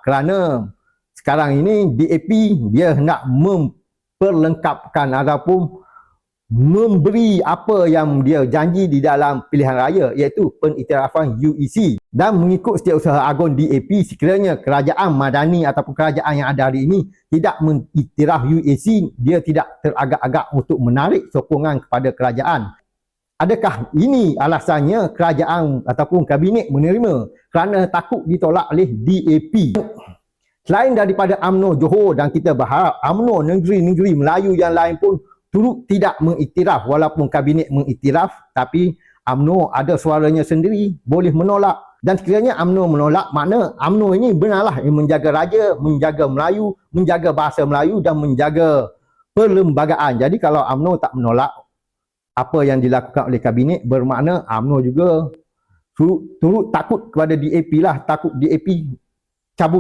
kerana sekarang ini DAP dia hendak memperlengkapkan ataupun memberi apa yang dia janji di dalam pilihan raya, iaitu pengiktirafan UEC. Dan mengikut Setiausaha Agung DAP, sekiranya kerajaan Madani ataupun kerajaan yang ada hari ini tidak mengiktiraf UEC, dia tidak teragak-agak untuk menarik sokongan kepada kerajaan. Adakah ini alasannya kerajaan ataupun kabinet menerima? Kerana takut ditolak oleh DAP. Selain daripada UMNO Johor, dan kita berharap UMNO negeri-negeri Melayu yang lain pun turut tidak mengiktiraf, walaupun kabinet mengiktiraf, tapi UMNO ada suaranya sendiri, boleh menolak. Dan sekiranya UMNO menolak, makna UMNO ini benarlah yang menjaga raja, menjaga Melayu, menjaga bahasa Melayu dan menjaga perlembagaan. Jadi kalau UMNO tak menolak apa yang dilakukan oleh kabinet, bermakna UMNO juga turut takut kepada DAP lah, takut DAP cabut